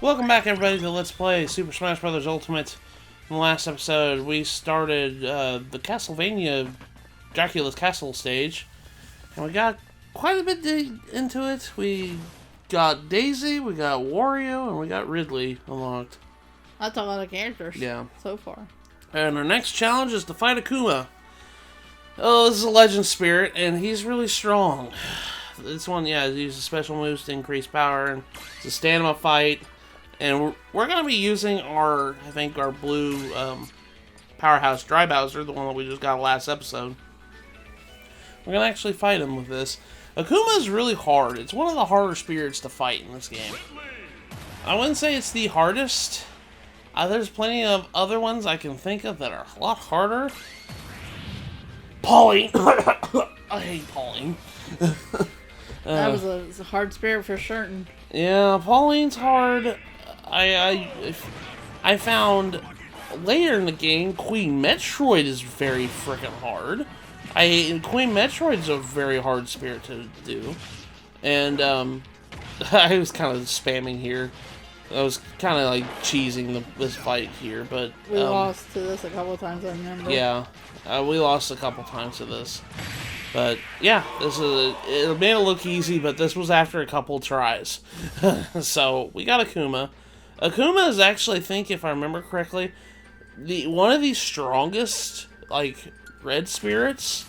Welcome back, everybody, to Let's Play Super Smash Bros. Ultimate. In the last episode, we started the Castlevania Dracula's Castle stage, and we got quite a bit into it. We got Daisy, we got Wario, and we got Ridley unlocked. That's a lot of characters. Yeah. So far. And our next challenge is to fight Akuma. Oh, this is a legend spirit, and he's really strong. This one, yeah, he uses special moves to increase power, and it's a stamina fight. And we're going to be using our blue powerhouse Dry Bowser, the one that we just got last episode. We're going to actually fight him with this. Akuma is really hard. It's one of the harder spirits to fight in this game. I wouldn't say it's the hardest. There's plenty of other ones I can think of that are a lot harder. Pauline! I hate Pauline. That was a hard spirit for certain. Yeah, Pauline's hard. I found later in the game, Queen Metroid is very freaking hard. Queen Metroid is a very hard spirit to do. And, I was kind of spamming here. I was kind of like cheesing this fight here, but... We lost to this a couple times, I remember. Yeah, we lost a couple times to this. But, yeah, it made it look easy, but this was after a couple tries. So, we got Akuma. Akuma is actually, I think, if I remember correctly, one of the strongest, like, red spirits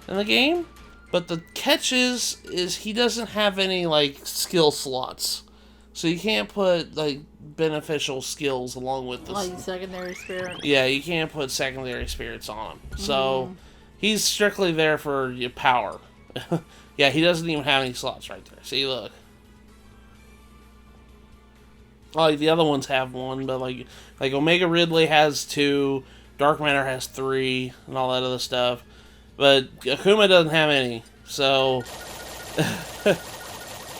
in the game. But the catch is he doesn't have any, like, skill slots. So you can't put, like, beneficial skills along with this. Like secondary spirit? Yeah, you can't put secondary spirits on him. So, he's strictly there for your power. Yeah, he doesn't even have any slots right there. See, look. Like, the other ones have one, but, like Omega Ridley has 2, Dark Matter has 3, and all that other stuff. But Akuma doesn't have any. So...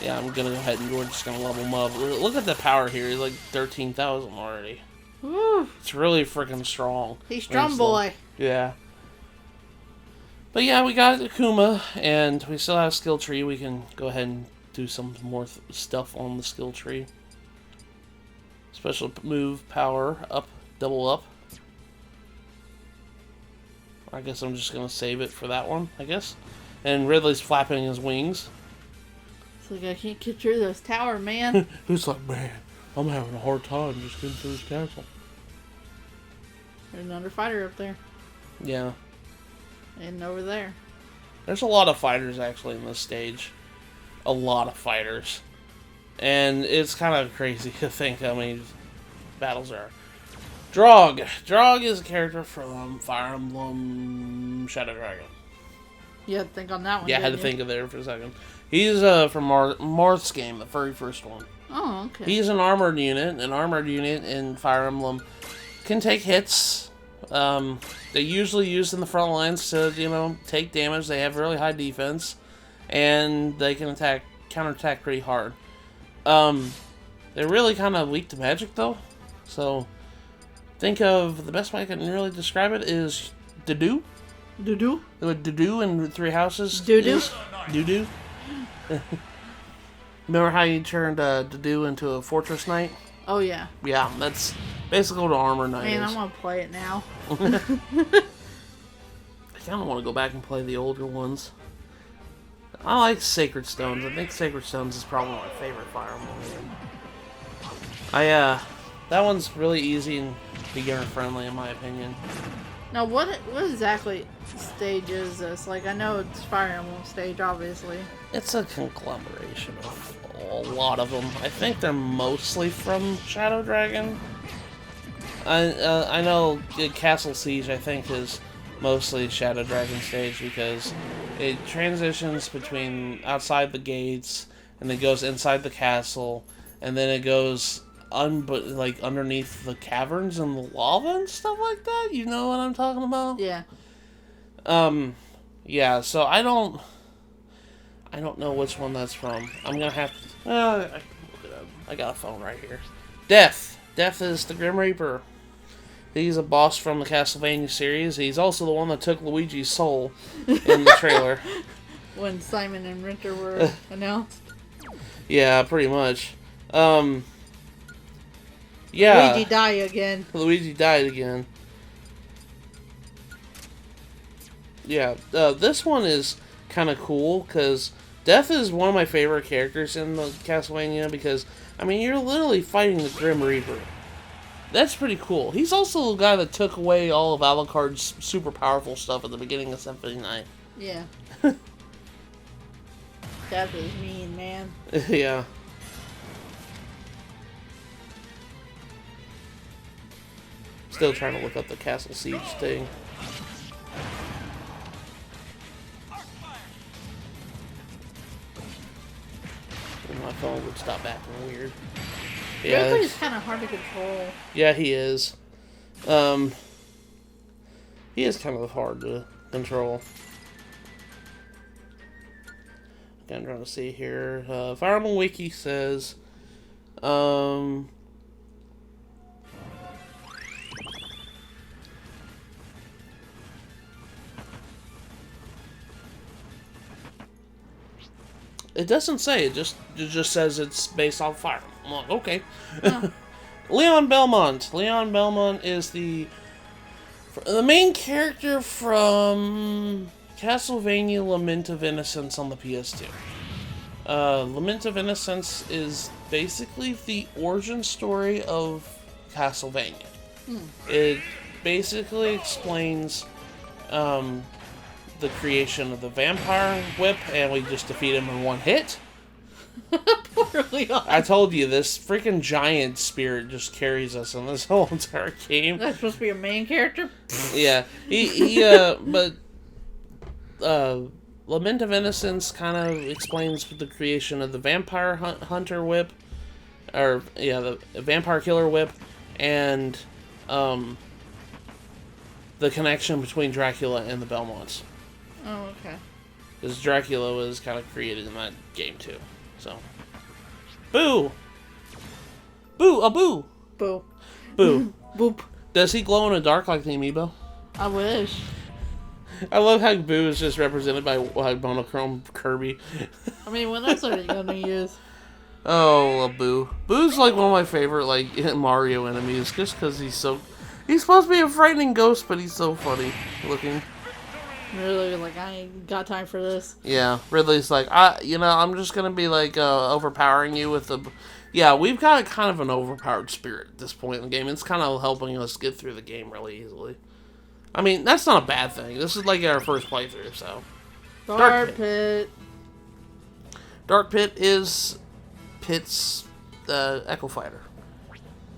Yeah, we're just gonna level him up. Look at the power here. He's like 13,000 already. Woo. It's really freaking strong. He's strong boy. Yeah. But yeah, we got Akuma, and we still have skill tree. We can go ahead and do some more stuff on the skill tree. Special move, power, up, double up. I guess I'm just gonna save it for that one, I guess. And Ridley's flapping his wings. It's like, I can't get through this tower, man. He's like, man, I'm having a hard time just getting through this castle. There's another fighter up there. Yeah. And over there. There's a lot of fighters, actually, in this stage. A lot of fighters. And it's kind of crazy to think how many battles there are. Drog. Drog is a character from Fire Emblem Shadow Dragon. You had to think on that one, Yeah, I had to think of there for a second. He's from Marth's game, the very first one. Oh, okay. He's an armored unit. An armored unit in Fire Emblem can take hits. They're usually used in the front lines to, take damage. They have really high defense. And they can counterattack pretty hard. They're really kind of weak to magic, though. So, think of the best way I can really describe it is Dedue. Doo-doo? Dedue in Three Houses. Doo-doo? Doo-doo. Remember how you turned Dedue into a Fortress Knight? Oh, yeah. Yeah, that's basically what an Armor Knight is. Man, I want to play it now. I kind of want to go back and play the older ones. I like Sacred Stones. I think Sacred Stones is probably my favorite Fire Emblem game. That one's really easy and beginner friendly in my opinion. Now, what exactly stage is this? Like, I know it's Fire Emblem stage, obviously. It's a conglomeration of a lot of them. I think they're mostly from Shadow Dragon. I know Castle Siege, I think, is mostly Shadow Dragon stage because it transitions between outside the gates and it goes inside the castle and then it goes underneath the caverns and the lava and stuff like that. You know what I'm talking about? Yeah. Yeah, so I don't know which one that's from. I'm gonna have to... I can look it up. I got a phone right here. Death. Death is the Grim Reaper. He's a boss from the Castlevania series. He's also the one that took Luigi's soul in the trailer. When Simon and Winter were announced? Yeah, pretty much. Yeah. Luigi died again. Luigi died again. Yeah, this one is kind of cool because Death is one of my favorite characters in the Castlevania because, I mean, you're literally fighting the Grim Reaper. That's pretty cool. He's also the guy that took away all of Alucard's super powerful stuff at the beginning of Symphony 9. Yeah. Death is mean, man. Yeah. Still trying to look up the Castle Siege thing. And my phone would stop acting weird. Yeah, Everybody's kind of hard to control. yeah, he is. He is kind of hard to control. Okay, I'm trying to see here. Fire Emblem Wiki says, it doesn't say. It just says it's based off Fire. I'm like, okay. Huh. Leon Belmont. Leon Belmont is the main character from Castlevania Lament of Innocence on the PS2. Lament of Innocence is basically the origin story of Castlevania. It basically explains the creation of the vampire whip, and we just defeat him in one hit. Poor Leon. I told you, this freaking giant spirit just carries us in this whole entire game. That's supposed to be a main character? Yeah, but Lament of Innocence kind of explains the creation of the vampire hunter whip, or yeah, the vampire killer whip, and the connection between Dracula and the Belmonts. Oh, okay. Because Dracula was kind of created in that game too. So, boo, boo, a boo, Boo. boo. Boop. Does he glow in the dark like the amiibo? I wish. I love how Boo is just represented by monochrome Kirby. I mean, what else are you gonna use? Oh, Boo. Boo's like one of my favorite like Mario enemies, just because he's supposed to be a frightening ghost, but he's so funny looking. Really, like, I ain't got time for this. Yeah, Ridley's like, I'm just gonna be like overpowering you with the. Yeah, we've got kind of an overpowered spirit at this point in the game. It's kind of helping us get through the game really easily. I mean, that's not a bad thing. This is like our first playthrough, so. Dark Pit. Dark Pit is Pit's Echo Fighter.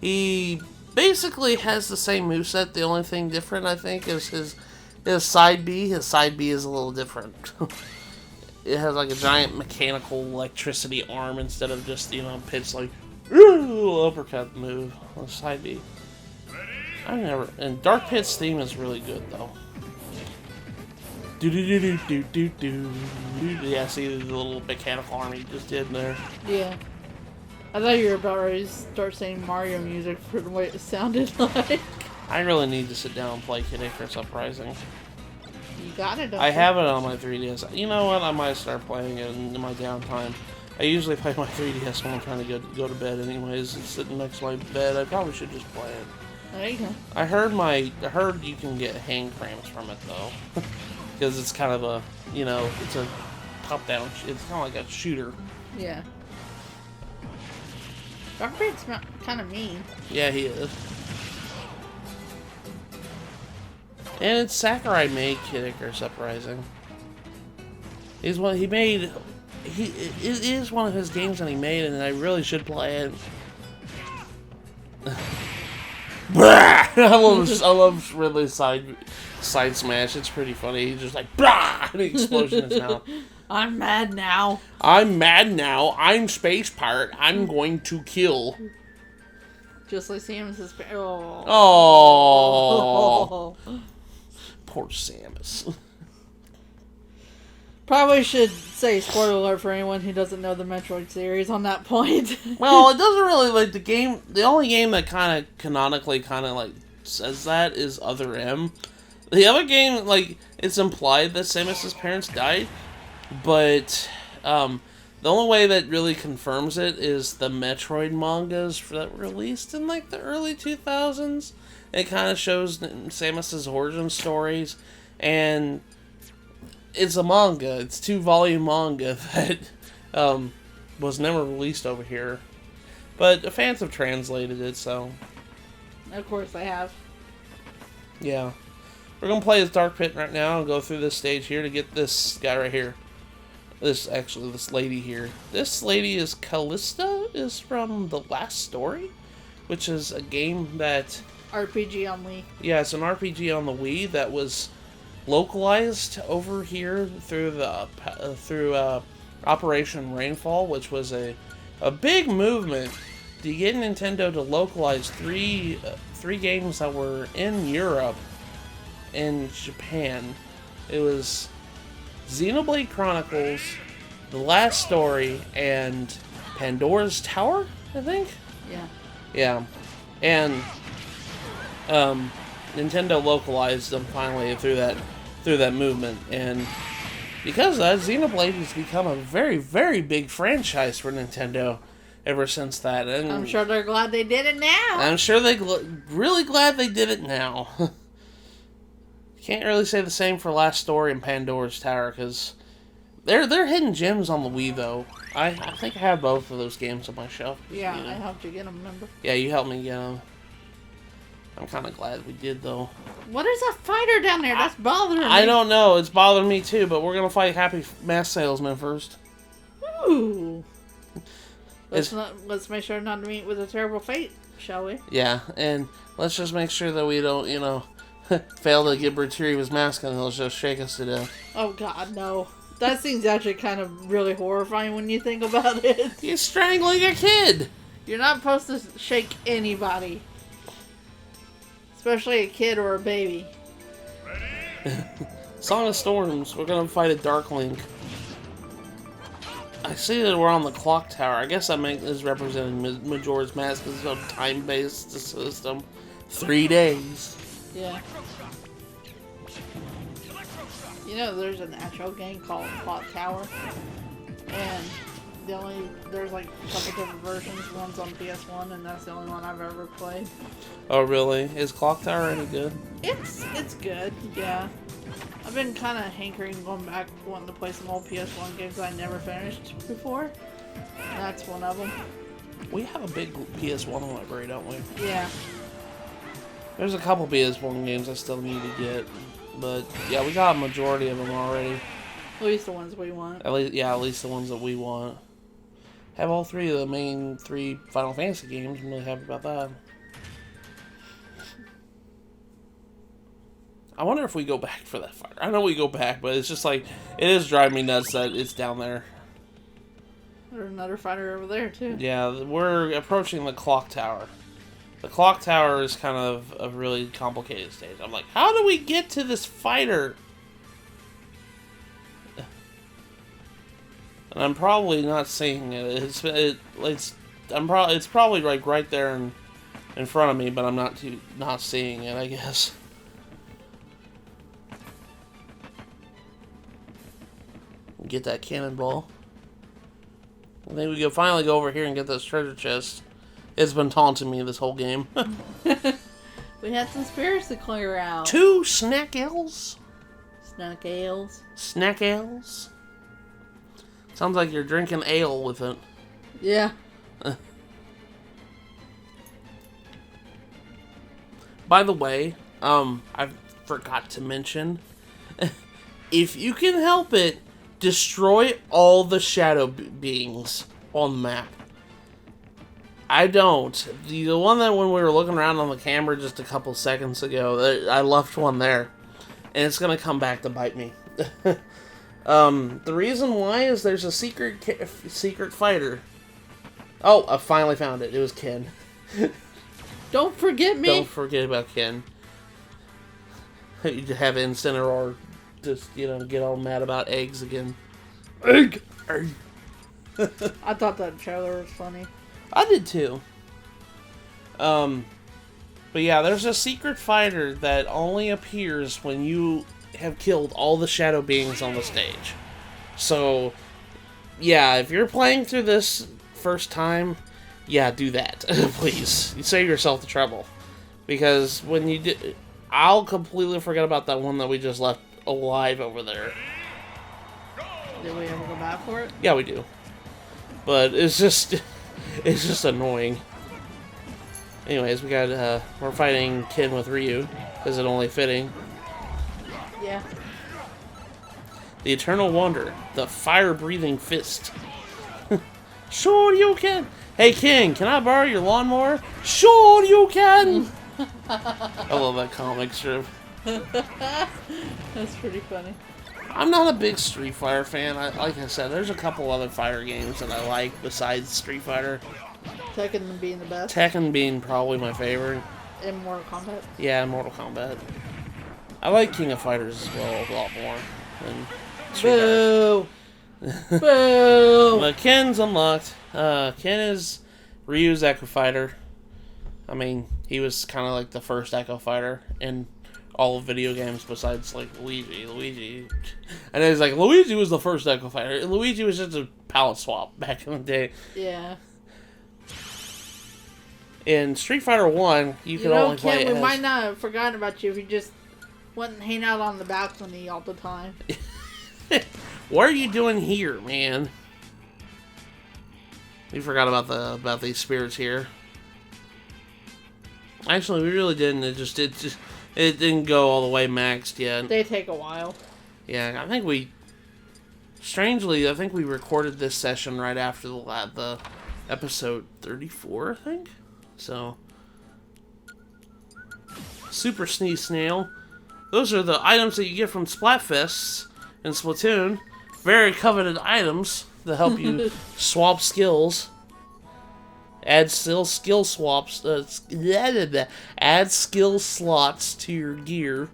He basically has the same moveset. The only thing different, I think, is his side B. His side B is a little different. It has like a giant mechanical electricity arm instead of just, Pit's like, uppercut move on side B. And Dark Pit's theme is really good though. Yeah, see the little mechanical arm he just did there. Yeah. I thought you were about ready to start saying Mario music for the way it sounded like. I really need to sit down and play Kid Icarus Uprising. You got it. I have it on my 3DS. You know what? I might start playing it in my downtime. I usually play my 3DS when I'm trying to go to bed anyways. It's sitting next to my bed. I probably should just play it. There you go. I heard you can get hand cramps from it though. Because it's kind of a, it's a top-down, it's kind of like a shooter. Yeah. Dark Pit's kind of mean. Yeah, he is. And it's Sakurai made Kid Icarus Uprising. It is one of his games that he made, and I really should play it. I love Ridley's side smash. It's pretty funny. He's just like, "Blah!" and the explosion in his mouth. I'm mad now. I'm mad now. I'm Space Pirate. I'm going to kill. Just like Samus's parents. Oh. Poor Samus. Probably should say spoiler alert for anyone who doesn't know the Metroid series on that point. Well, it doesn't really, like, the game, the only game that kind of canonically kind of, like, says that is Other M. The other game, like, it's implied that Samus's parents died, but, The only way that really confirms it is the Metroid mangas that were released in like the early 2000s. It kind of shows Samus's origin stories, and it's a manga. It's 2-volume manga that was never released over here, but fans have translated it. So, of course, they have. Yeah, we're gonna play as Dark Pit right now and go through this stage here to get this guy right here. This lady here. This lady is Callista, is from The Last Story, which is a game that... RPG on Wii. Yeah, it's an RPG on the Wii that was localized over here through Operation Rainfall, which was a big movement to get Nintendo to localize three games that were in Europe and Japan. It was Xenoblade Chronicles, The Last Story, and Pandora's Tower, I think? Yeah. Yeah. And Nintendo localized them finally through that movement, and because of that, Xenoblade has become a very, very big franchise for Nintendo ever since that. And I'm sure they're glad they did it now. I'm sure they're really glad they did it now. Can't really say the same for Last Story and Pandora's Tower, because they're hidden gems on the Wii, though. I think I have both of those games on my shelf. Yeah, I helped you get them, remember? Yeah, you helped me get them. I'm kind of glad we did, though. What is that fighter down there? That's bothering me. I don't know. It's bothering me, too, but we're going to fight Happy Mask Salesman first. Ooh. Let's make sure not to meet with a terrible fate, shall we? Yeah, and let's just make sure that we don't, fail to get Berturi his mask and he'll just shake us to death. Oh, God, no. That seems actually kind of really horrifying when you think about it. He's strangling a kid! You're not supposed to shake anybody. Especially a kid or a baby. Song of Storms. We're gonna fight a Dark Link. I see that we're on the clock tower. I guess that is representing Majora's Mask as a time-based system. 3 days. Yeah. There's an actual game called Clock Tower. And there's like a couple different versions. One's on PS1, and that's the only one I've ever played. Oh, really? Is Clock Tower any good? It's good, yeah. I've been kind of hankering going back, wanting to play some old PS1 games I never finished before. And that's one of them. We have a big PS1 library, don't we? Yeah. There's a couple PS1 games I still need to get. But, yeah, we got a majority of them already. At least the ones we want. At least the ones that we want. Have all 3 of the main 3 Final Fantasy games. I'm really happy about that. I wonder if we go back for that fighter. I know we go back, but it's just like, it is driving me nuts that it's down there. There's another fighter over there, too. Yeah, we're approaching the clock tower. The clock tower is kind of a really complicated stage. I'm like, how do we get to this fighter? And I'm probably not seeing it. It's probably like right there in front of me, but I'm not seeing it, I guess. Get that cannonball. I think we can finally go over here and get this treasure chest. It's been taunting me this whole game. We had some spirits to clear out. 2 snack ales? Snack ales. Snack ales? Sounds like you're drinking ale with it. Yeah. By the way, I forgot to mention, if you can help it, destroy all the shadow beings on the map. I don't. The one that when we were looking around on the camera just a couple seconds ago, I left one there. And it's going to come back to bite me. The reason why is there's a secret fighter. Oh, I finally found it. It was Ken. Don't forget me. Don't forget about Ken. You have Incineroar just, get all mad about eggs again. Egg! I thought that trailer was funny. I did too. But yeah, there's a secret fighter that only appears when you have killed all the shadow beings on the stage. So, yeah, if you're playing through this first time, yeah, do that. Please. You save yourself the trouble. Because when you do... I'll completely forget about that one that we just left alive over there. Did we ever go back for it? Yeah, we do. But it's just... It's just annoying. Anyways, we got... we're fighting Ken with Ryu. Is it only fitting? Yeah. The Eternal Wonder. The fire-breathing fist. Sure you can! Hey, King, can I borrow your lawnmower? Sure you can! I love that comic strip. That's pretty funny. I'm not a big Street Fighter fan. Like I said, there's a couple other fighter games that I like besides Street Fighter. Tekken being the best. Tekken being probably my favorite. In Mortal Kombat. Yeah, Mortal Kombat. I like King of Fighters as well a lot more than Street Boo! Boo! But Ken's unlocked. Ken is Ryu's Echo Fighter. I mean, he was kind of like the first Echo Fighter in all of video games besides, like, Luigi. And it's like, Luigi was the first Echo Fighter. Luigi was just a palette swap back in the day. Yeah. In Street Fighter 1, you could only play Ken, as... we might not have forgotten about you if you just went and hang out on the balcony all the time. What are you doing here, man? We forgot about these spirits here. Actually, we really didn't. It didn't go all the way maxed yet. They take a while. Yeah, I think we... Strangely, I think we recorded this session right after the episode 34, I think? So... Super Sneeze Snail. Those are the items that you get from Splatfests in Splatoon. Very coveted items that help you swap skills. Add skill swaps. Add skill slots to your gear.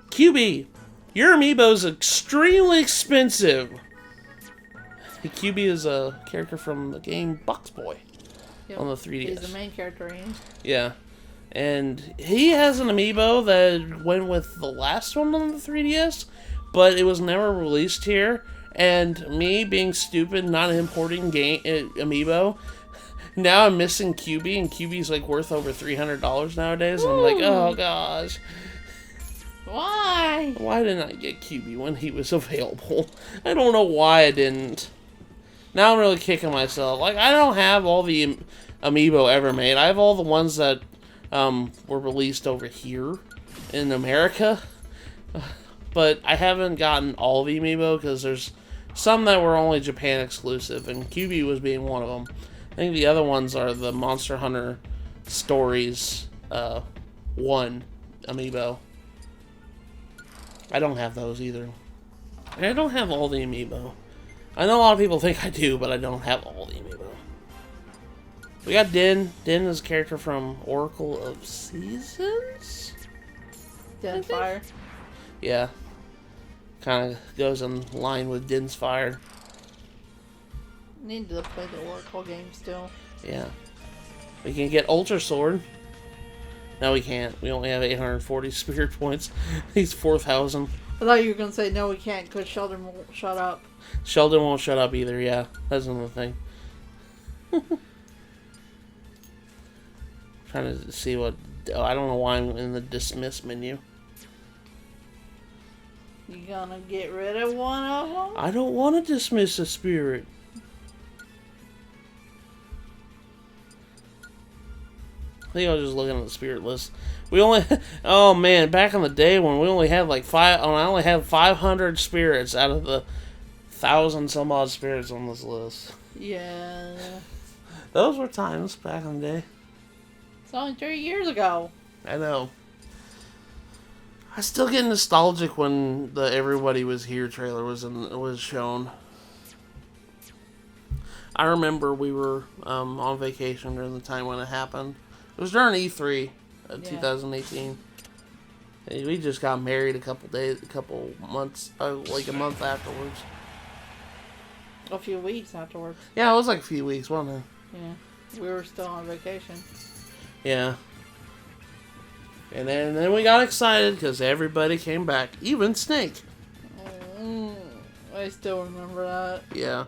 QB, your amiibo's extremely expensive. QB is a character from the game Box Boy on the 3DS. He's the main character, Ian. Yeah, and he has an amiibo that went with the last one on the 3DS, but it was never released here. And me being stupid, not importing amiibo. Now I'm missing QB, and QB's like worth over $300 nowadays. And I'm like, oh gosh. Why? Why didn't I get QB when he was available? I don't know why I didn't. Now I'm really kicking myself. Like, I don't have all the amiibo ever made. I have all the ones that were released over here in America. But I haven't gotten all the amiibo because there's some that were only Japan exclusive, and QB was being one of them. I think the other ones are the Monster Hunter Stories 1 amiibo. I don't have those either. And I don't have all the amiibo. I know a lot of people think I do, but I don't have all the amiibo. We got Din. Din is a character from Oracle of Seasons? Dead Fire. Yeah. Kind of goes in line with Din's Fire. Need to play the Oracle game still. Yeah. We can get Ultra Sword. No, we can't. We only have 840 spirit points. He's 4,000. I thought you were going to say, no, we can't, because Sheldon won't shut up. Sheldon won't shut up either, yeah. That's another thing. Trying to see what... Oh, I don't know why I'm in the dismiss menu. You gonna get rid of one of them? I don't want to dismiss a spirit. I think I was just looking at the spirit list. We only... Oh, man, back in the day when we only had like I only had 500 spirits out of the 1,000 some odd spirits on this list. Yeah. Those were times back in the day. It's only 3 years ago. I know. I still get nostalgic when the Everybody Was Here trailer was shown. I remember we were on vacation during the time when it happened. It was during E3 2018. We just got married a couple months, like a month afterwards. A few weeks afterwards. Yeah, it was like a few weeks, wasn't it? Yeah. We were still on vacation. Yeah. And then we got excited because everybody came back, even Snake. I still remember that. Yeah.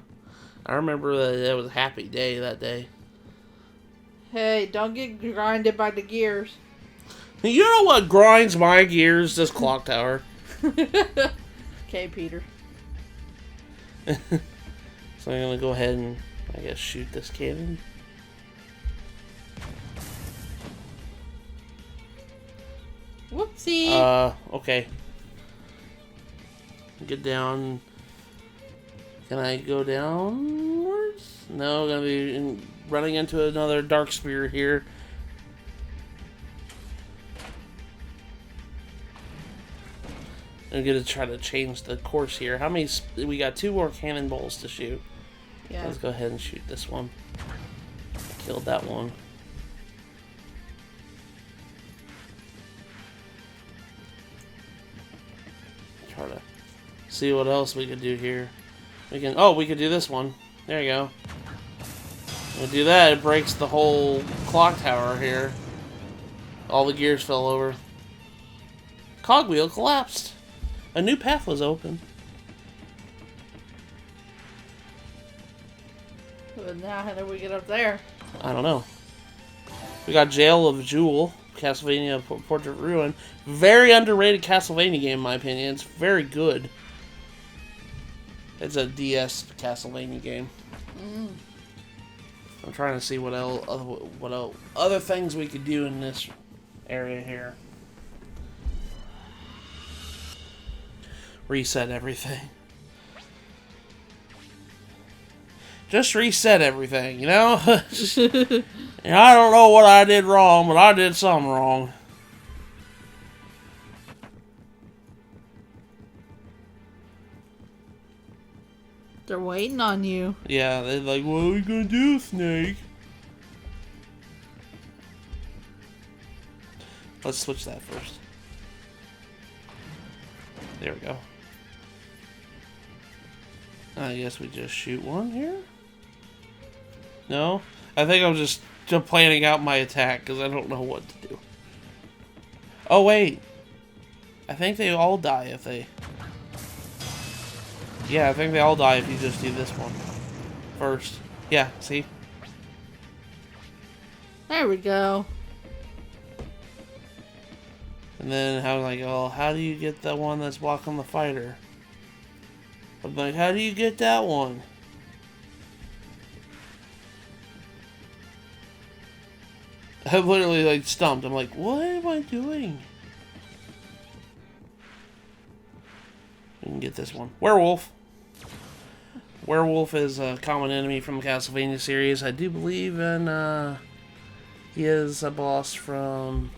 I remember that it was a happy day that day. Hey, don't get grinded by the gears. You know what grinds my gears? This clock tower. Okay, Peter. So I'm gonna go ahead and, I guess, shoot this cannon. Whoopsie. Okay. Get down. Can I go downwards? No, gonna be running into another dark spirit here. I'm gonna try to change the course here. How many? We got 2 more cannonballs to shoot. Yeah. Let's go ahead and shoot this one. Killed that one. Try to see what else we could do here. We can. Oh, we could do this one. There you go. We'll do that. It breaks the whole clock tower here. All the gears fell over. Cogwheel collapsed. A new path was open. But now, how do we get up there? I don't know. We got Jail of Jewel, Castlevania Portrait of Ruin. Very underrated Castlevania game, in my opinion. It's very good. It's a DS Castlevania game. Mm. I'm trying to see what other things we could do in this area here. Reset everything. Just reset everything, you know? And I don't know what I did wrong, but I did something wrong. They're waiting on you. Yeah, they're like, what are we gonna do, Snake? Let's switch that first. There we go. I guess we just shoot one here? No? I think I'm just planning out my attack because I don't know what to do. Oh, wait. I think they all die if they... Yeah, I think they all die if you just do this one first. Yeah, see? There we go. And then how like, oh, how do you get the one that's blocking the fighter? I'm like, how do you get that one? I'm literally like stumped. I'm like, what am I doing? We can get this one. Werewolf. Werewolf is a common enemy from the Castlevania series. I do believe in, he is a boss from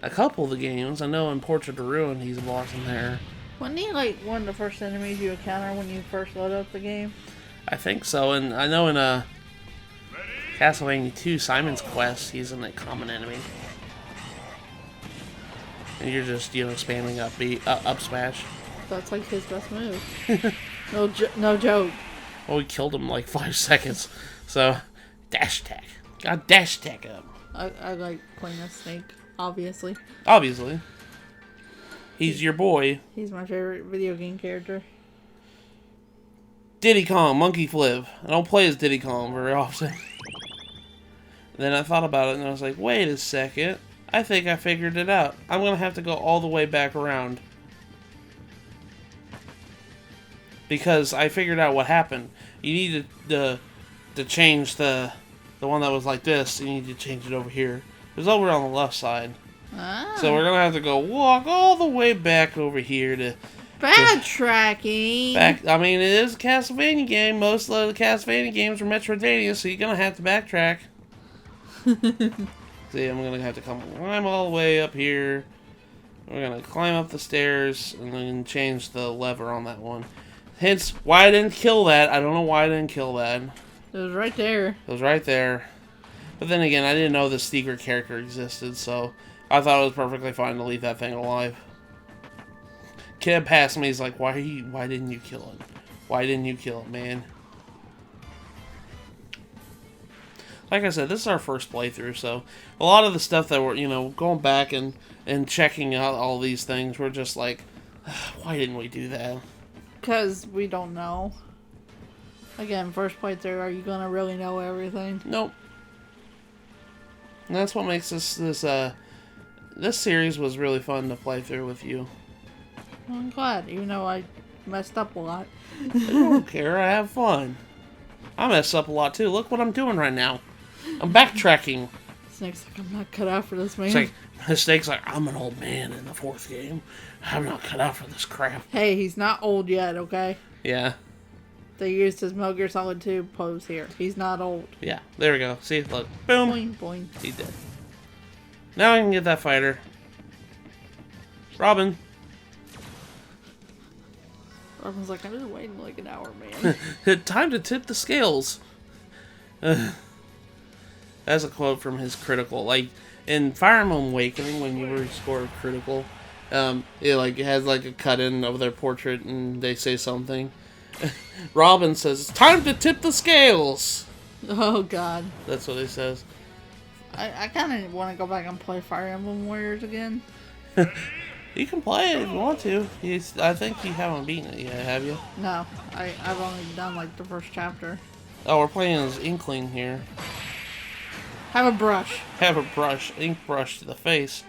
a couple of the games. I know in Portrait of Ruin he's a boss in there. Wasn't he like one of the first enemies you encounter when you first load up the game? I think so, and I know in Castlevania 2 Simon's Quest he's in a common enemy. And you're just, you know, spamming up smash. That's like his best move. No joke. Well, we killed him in like 5 seconds. So, dash attack. Got dash attack up. I like playing as Snake, obviously. Obviously. He's your boy. He's my favorite video game character. Diddy Kong, Monkey Flip. I don't play as Diddy Kong very often. Then I thought about it and I was like, wait a second. I think I figured it out. I'm going to have to go all the way back around. Because I figured out what happened. You needed to change the one that was like this. You need to change it over here. It was over on the left side. Ah. So we're going to have to go walk all the way back over here to... Backtracking. I mean, it is a Castlevania game. Most of the Castlevania games are Metroidvania, so you're going to have to backtrack. See, I'm going to have to climb all the way up here. We're going to climb up the stairs and then change the lever on that one. Hence, why I didn't kill that. I don't know why I didn't kill that. It was right there. It was right there. But then again, I didn't know this secret character existed, so I thought it was perfectly fine to leave that thing alive. Kid passed me, he's like, why didn't you kill it? Why didn't you kill it, man? Like I said, this is our first playthrough, so a lot of the stuff that we're, you know, going back and checking out all these things, we're just like, why didn't we do that? Because we don't know. Again, first playthrough, are you gonna really know everything? Nope. And that's what makes this series was really fun to play through with you. Well, I'm glad, even though I messed up a lot. I don't care. I have fun. I mess up a lot too. Look what I'm doing right now. I'm backtracking. Snake's like, I'm not cut out for this, man. It's like, Snake's like, I'm an old man in the 4th game. I'm not cut out for this crap. Hey, he's not old yet, okay? Yeah. They used his Metal Gear Solid 2 pose here. He's not old. Yeah, there we go. See, look. Boom. Boing, boing. He did. Now I can get that fighter. Robin. Robin's like, I've been waiting like an hour, man. Time to tip the scales. That's a quote from his critical. Like, in Fire Emblem Awakening, when you rescore critical, it has like a cut-in of their portrait and they say something. Robin says, it's time to tip the scales. Oh, God. That's what he says. I kind of want to go back and play Fire Emblem Warriors again. You can play it if you want to. I think you haven't beaten it yet, have you? No, I've only done like the first chapter. Oh, we're playing as Inkling here. Have a brush. Have a brush, ink brush to the face.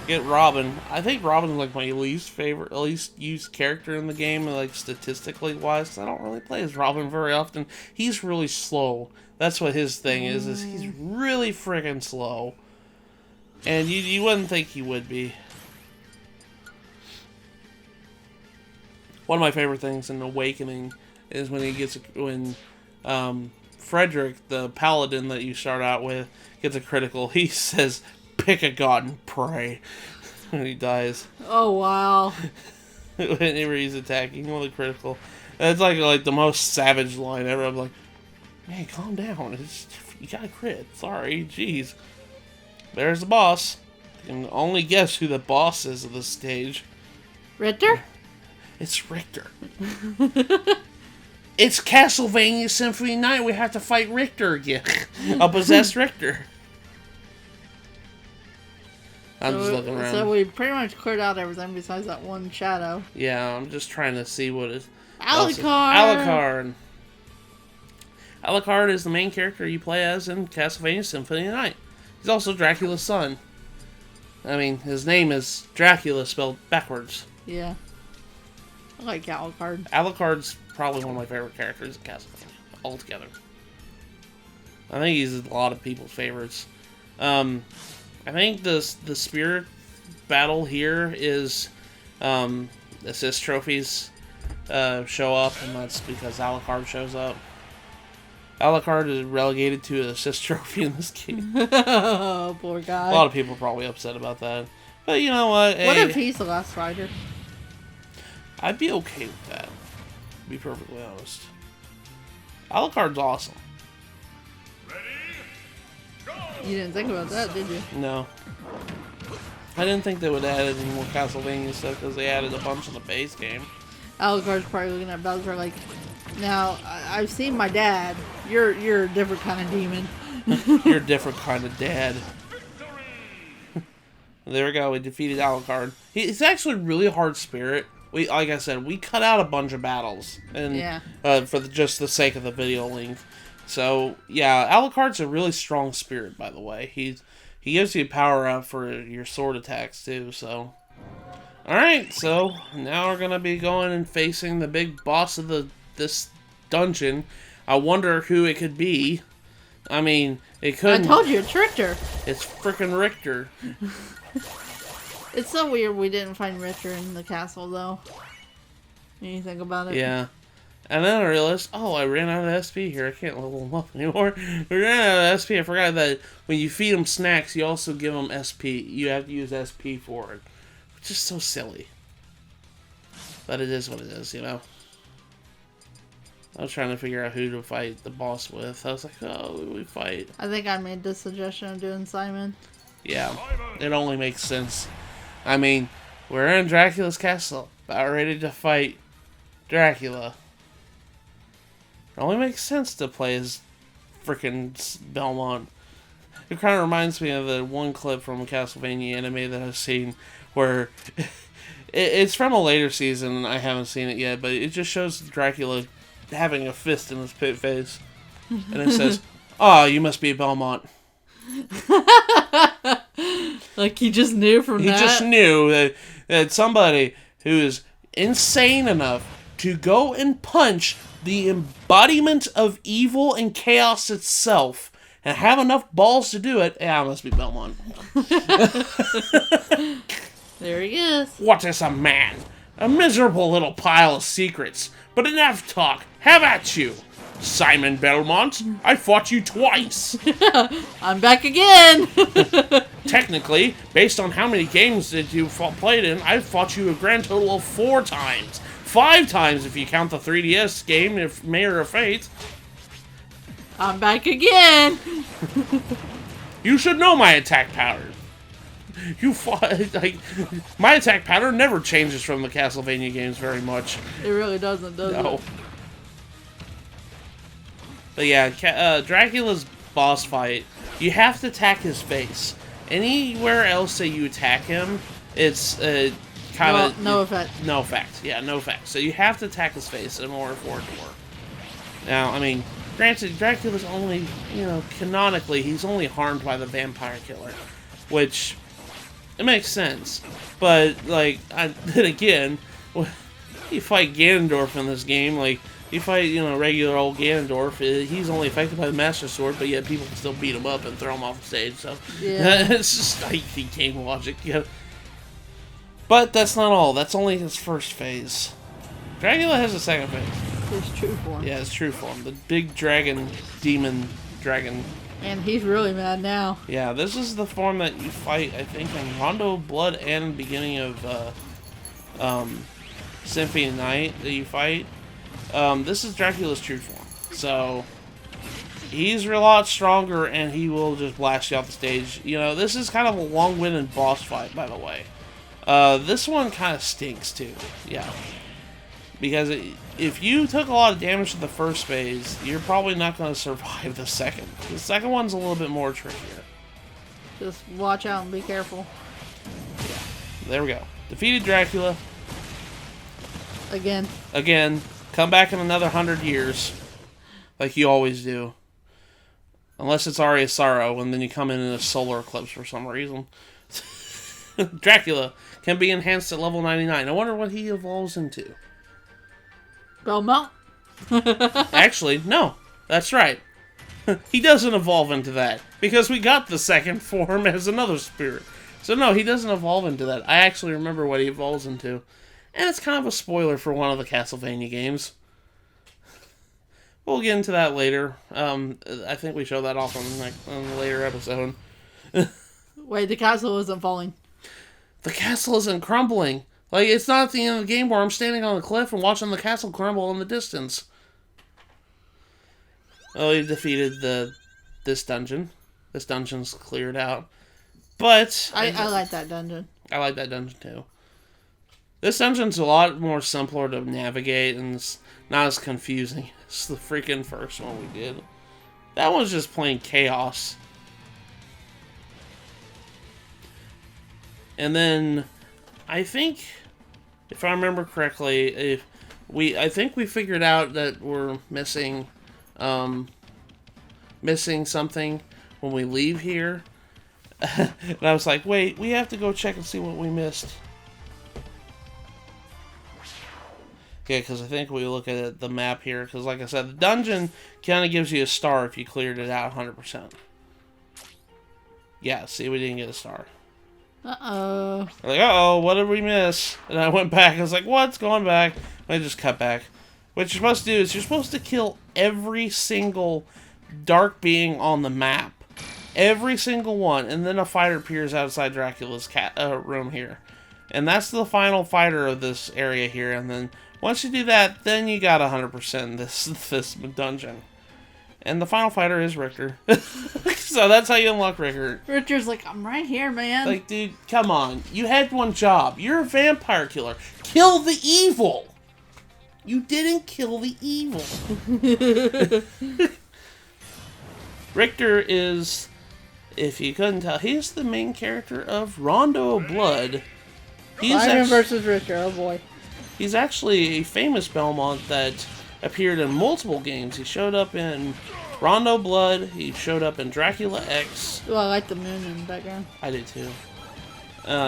Get Robin. I think Robin's like my least used character in the game, like statistically wise. 'Cause I don't really play as Robin very often. He's really slow. That's what his thing is he's really friggin' slow. And you wouldn't think he would be. One of my favorite things in Awakening is when Frederick, the paladin that you start out with, gets a critical. He says, "Pick a god and pray," when he dies. Oh, wow. Whenever he's attacking with a critical, it's like the most savage line ever. I'm like, man, calm down. You got a crit. Sorry, jeez. There's the boss. You can only guess who the boss is of this stage. Richter? It's Richter. It's Castlevania Symphony Night. We have to fight Richter again. A possessed Richter. I'm just looking around. So we pretty much cleared out everything besides that one shadow. Yeah, I'm just trying to see what is. Alucard! Alucard is the main character you play as in Castlevania Symphony of the Night. He's also Dracula's son. I mean, his name is Dracula spelled backwards. Yeah. I like Alucard. Alucard's probably one of my favorite characters in Castlevania altogether. I think he's a lot of people's favorites. I think the spirit battle here is assist trophies show up, and that's because Alucard shows up. Alucard is relegated to an assist trophy in this game. Oh, poor guy. A lot of people are probably upset about that. But you know what? What if he's the last fighter? I'd be okay with that, to be perfectly honest. Alucard's awesome. You didn't think about that, did you? No. I didn't think they would add any more Castlevania stuff because they added a bunch in the base game. Alucard's probably looking at Bowser like, now, I've seen my dad. You're a different kind of demon. You're a different kind of dad. There we go. We defeated Alucard. He's actually a really hard spirit. Like I said, we cut out a bunch of battles, and yeah. For just the sake of the video length. So yeah, Alucard's a really strong spirit. By the way, he gives you power up for your sword attacks too. So, all right. So now we're gonna be going and facing the big boss of this dungeon. I wonder who it could be. I mean, it could. I told you, it's Richter. It's frickin' Richter. It's so weird we didn't find Richter in the castle, though. When you think about it. Yeah. And then I realized, oh, I ran out of SP here. I can't level them up anymore. We ran out of SP. I forgot that when you feed them snacks, you also give them SP. You have to use SP for it. Which is so silly. But it is what it is, you know. I was trying to figure out who to fight the boss with. I was like, oh, who do we fight? I think I made the suggestion of doing Simon. Yeah, it only makes sense. I mean, we're in Dracula's castle, about ready to fight Dracula. It only makes sense to play as frickin' Belmont. It kind of reminds me of the one clip from a Castlevania anime that I've seen where it's from a later season, and I haven't seen it yet, but it just shows Dracula having a fist in his face. And it says, "Oh, you must be Belmont." Like he just knew from that? He just knew that somebody who is insane enough to go and punch the embodiment of evil and chaos itself and have enough balls to do it, yeah, it must be Belmont. There he is. What is a man? A miserable little pile of secrets. But enough talk. Have at you. Simon Belmont, I fought you twice. I'm back again. Technically, based on how many games that you played in, I've fought you a grand total of 4 times. 5 times if you count the 3DS game, if Mayor of Fate. I'm back again. You should know my attack pattern. You fought, like, my attack pattern never changes from the Castlevania games very much. It really doesn't, does it? No. But yeah, Dracula's boss fight, you have to attack his face. Anywhere else that you attack him, it's kind of... No effect. No effect. Yeah, no effect. So you have to attack his face in order for it to work. Now, I mean, granted, Dracula's only, canonically, he's only harmed by the vampire killer. Which, it makes sense. But, like, then again, you fight Ganondorf in this game, like, you fight, regular old Ganondorf, he's only affected by the Master Sword, but yet people can still beat him up and throw him off the stage, so... Yeah. It's just like the game logic, But that's not all. That's only his first phase. Dracula has a second phase. His true form. Yeah, his true form. The big demon dragon. And he's really mad now. Yeah, this is the form that you fight, I think, in Rondo Blood and beginning of Symphony of Night that you fight. This is Dracula's true form. So, he's a lot stronger and he will just blast you off the stage. This is kind of a long-winded boss fight, by the way. This one kind of stinks, too. Yeah. Because if you took a lot of damage to the first phase, you're probably not going to survive the second. The second one's a little bit more trickier. Just watch out and be careful. Yeah. There we go. Defeated Dracula. Again. Come back in another 100 years. Like you always do. Unless it's Aria Sorrow, and then you come in a solar eclipse for some reason. Dracula can be enhanced at level 99. I wonder what he evolves into. Belmont? Actually, no. That's right. He doesn't evolve into that. Because we got the second form as another spirit. So no, he doesn't evolve into that. I actually remember what he evolves into. And it's kind of a spoiler for one of the Castlevania games. We'll get into that later. I think we show that off on a later episode. Wait, the castle isn't falling. The castle isn't crumbling. Like, it's not at the end of the game where I'm standing on a cliff and watching the castle crumble in the distance. Oh, you defeated this dungeon. This dungeon's cleared out. But... I like that dungeon. I like that dungeon, too. This dungeon's a lot more simpler to navigate, and it's not as confusing as the freaking first one we did. That one's just plain chaos. And then, I think, if I remember correctly, I think we figured out that we're missing something when we leave here. And I was like, wait, we have to go check and see what we missed. Okay, because I think we look at the map here, because like I said, the dungeon kind of gives you a star if you cleared it out 100%. Yeah, see, we didn't get a star. Uh-oh. Like, uh-oh, what did we miss? And I went back, I was like, what's going back? And I just cut back. What you're supposed to do is you're supposed to kill every single dark being on the map. Every single one. And then a fighter appears outside Dracula's room here. And that's the final fighter of this area here. And then once you do that, then you got 100% this dungeon. And the final fighter is Richter. So that's how you unlock Richter. Richter's like, I'm right here, man. Like, dude, come on. You had one job. You're a vampire killer. Kill the evil. You didn't kill the evil. Richter is, if you couldn't tell, he's the main character of Rondo Blood. Simon versus Richter, oh boy. He's actually a famous Belmont that appeared in multiple games. He showed up in Rondo Blood. He showed up in Dracula X. Oh, I like the moon in the background. I do too.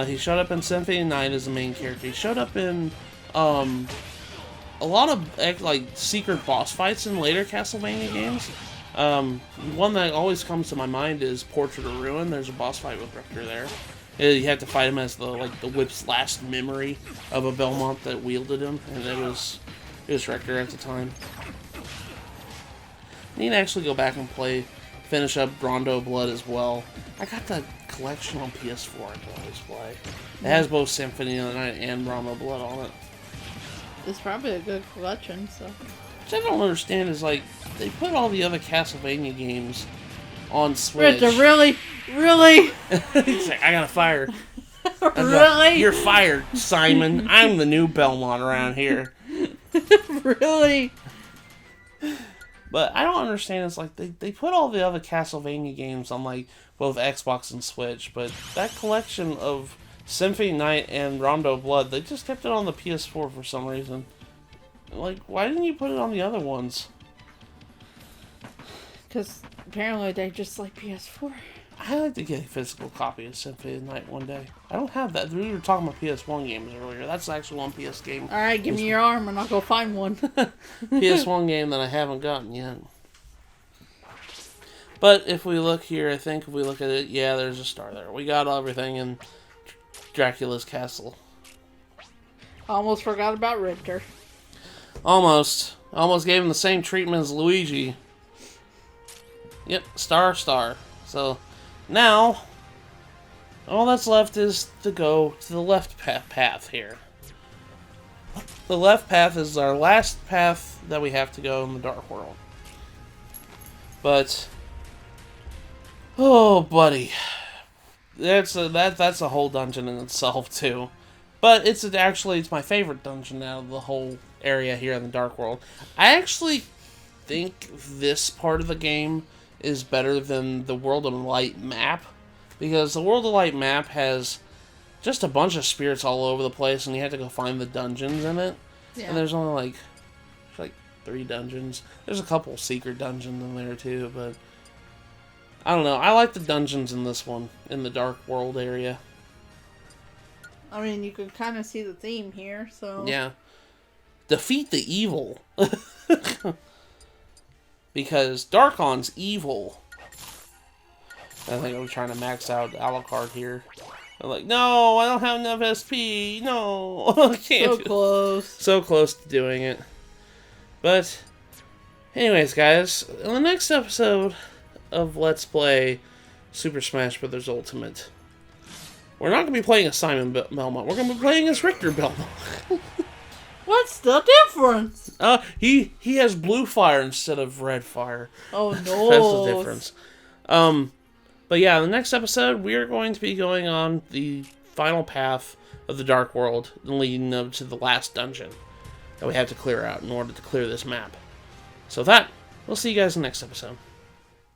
He showed up in Symphony of the Night as the main character. He showed up in a lot of like secret boss fights in later Castlevania games. One that always comes to my mind is Portrait of Ruin. There's a boss fight with Richter there. You had to fight him as the whip's last memory of a Belmont that wielded him, and it was Richter at the time. I need to actually go back and finish up Rondo Blood as well. I got the collection on PS4 I can always play. It has both Symphony of the Night and Rondo Blood on it. It's probably a good collection, so. Which I don't understand is, like, they put all the other Castlevania games on Switch. Richard, really? Really? He's like, I gotta fire. Really? You're fired, Simon. I'm the new Belmont around here. Really? But I don't understand. It's like they put all the other Castlevania games on like both Xbox and Switch, but that collection of Symphony of the Night and Rondo Blood, they just kept it on the PS4 for some reason. Like, why didn't you put it on the other ones? Because apparently they just like PS4. I'd like to get a physical copy of Symphony of the Night one day. I don't have that. We were talking about PS1 games earlier. That's actually one PS game. Alright, give me your arm and I'll go find one. PS1 game that I haven't gotten yet. But if we look here, I think if we look at it, yeah, there's a star there. We got everything in Dracula's castle. Almost forgot about Richter. Almost gave him the same treatment as Luigi. Yep, star. So, now, all that's left is to go to the left path here. The left path is our last path that we have to go in the Dark World. But, oh, buddy, that's a whole dungeon in itself too. But it's my favorite dungeon out of the whole area here in the Dark World. I actually think this part of the game is better than the World of Light map, because the World of Light map has just a bunch of spirits all over the place, and you have to go find the dungeons in it. Yeah. And there's only like 3 dungeons. There's a couple secret dungeons in there too, but I don't know. I like the dungeons in this one, in the Dark World area. I mean, you could kind of see the theme here, so... Yeah. Defeat the evil. Because Darkon's evil. I think I'm trying to max out Alucard here. I'm like, no, I don't have enough SP. No, I can't. So close. So close to doing it. But, anyways, guys, in the next episode of Let's Play Super Smash Bros. Ultimate, we're not going to be playing as Simon Belmont. We're going to be playing as Richter Belmont. What's the difference? He has blue fire instead of red fire. Oh, no. That's the difference. But yeah, in the next episode, we are going to be going on the final path of the Dark World, leading up to the last dungeon that we have to clear out in order to clear this map. So we'll see you guys in the next episode.